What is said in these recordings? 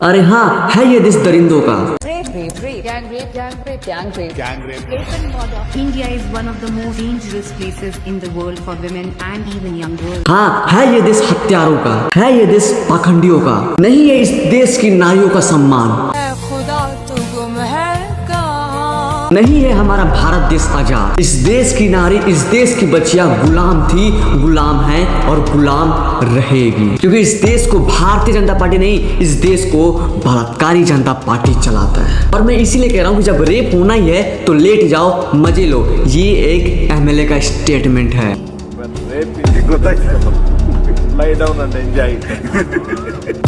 अरे हाँ, है ये देश दरिंदों का। India is one of the most dangerous places in the world for women and even young girls. हाँ, है ये देश हत्यारों का, है ये देश पाखंडियों का। नहीं है इस देश की नारियों का सम्मान। नहीं है हमारा भारत देश आजाद। इस देश की नारी, इस देश की बच्चियां गुलाम थी, गुलाम है और गुलाम रहेगी, क्योंकि इस देश को भारतीय जनता पार्टी नहीं, इस देश को बलात्कारी जनता पार्टी चलाता है। और मैं इसीलिए कह रहा हूँ कि जब रेप होना ही है तो लेट जाओ, मजे लो। ये एक एमएलए का स्टेटमेंट है।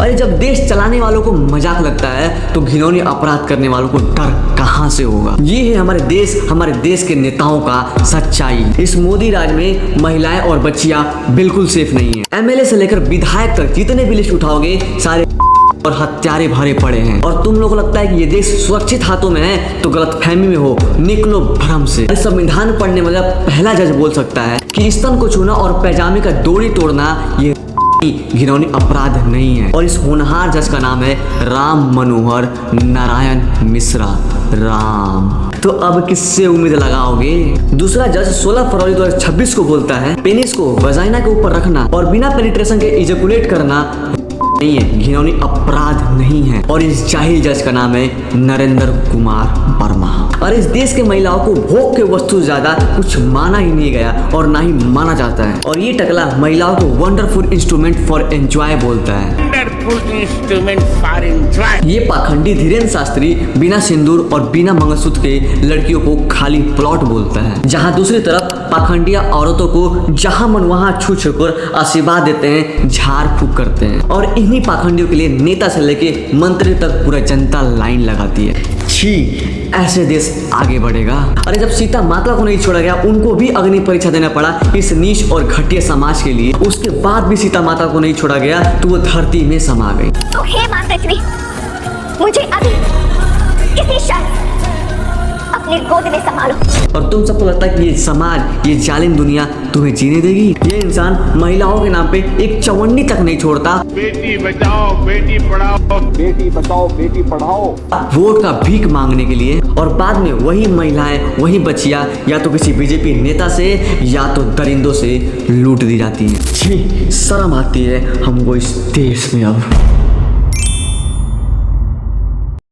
अरे जब देश चलाने वालों को मजाक लगता है तो घिनौनी अपराध करने वालों को डर कहां से होगा। ये है हमारे देश के नेताओं का सच्चाई। इस मोदी राज में महिलाएं और बच्चियां बिल्कुल सेफ नहीं है। एमएलए से लेकर विधायक तक जितने भी लिस्ट उठाओगे सारे और हत्यारे भरे पड़े हैं। और तुम लोगों को लगता है कि ये देश सुरक्षित हाथों में है तो गलतफहमी में हो, निकलो भ्रम से। संविधान पढ़ने वाला पहला जज बोल सकता है कि स्तन को छूना और पैजामे का डोरी तोड़ना ये घिनौनी अपराध नहीं है। और इस होनहार जज का नाम है राम मनोहर नारायण मिश्रा। राम तो अब किससे उम्मीद लगाओगे। दूसरा जज 16 फरवरी 2026 को बोलता है पेनिस को वजाइना के ऊपर रखना और बिना पेनिट्रेशन के इजैकुलेट करना नहीं है, घिनौनी अपराध नहीं है। और इस जाहिल जज का नाम है नरेंद्र कुमार वर्मा। और इस देश के महिलाओं को भोग के वस्तु ज्यादा कुछ माना ही नहीं गया और ना ही माना जाता है। और ये टकला महिलाओं को वंडरफुल इंस्ट्रूमेंट फॉर एंजॉय बोलता है। ये पाखंडी धीरेन्द्र शास्त्री बिना सिंदूर और बिना मंगलसूत्र के लड़कियों को खाली प्लॉट बोलता है, जहाँ दूसरी तरफ पाखंडिया औरतों को जहाँ मन वहाँ छू छूकर आशीर्वाद देते हैं, झाड़ फूक करते हैं। और इन्हीं पाखंडियों के लिए नेता से लेके मंत्री तक पूरा जनता लाइन लगाती है। छी, ऐसे देश आगे बढ़ेगा। अरे जब सीता माता को नहीं छोड़ा गया, उनको भी अग्नि परीक्षा देना पड़ा इस नीच और घटिया समाज के लिए, उसके बाद भी सीता माता को नहीं छोड़ा गया तो वो धरती में समा गई। तो हे माता श्री, मुझे अभी किसी शख्स अपनी गोद में संभालो। और तुम सबको लगता है कि ये समाज, ये जालिम दुनिया तुम्हें जीने देगी। ये इंसान महिलाओं के नाम पे एक चवन्नी तक नहीं छोड़ता। बेटी बचाओ बेटी पढ़ाओ, बेटी बचाओ बेटी पढ़ाओ, वोट का भीख मांगने के लिए। और बाद में वही महिलाएं, वही बच्चियां या तो किसी बीजेपी नेता से या तो दरिंदों से लूट दी जाती हैं। छी, शर्म आती है हमको इस देश में अब।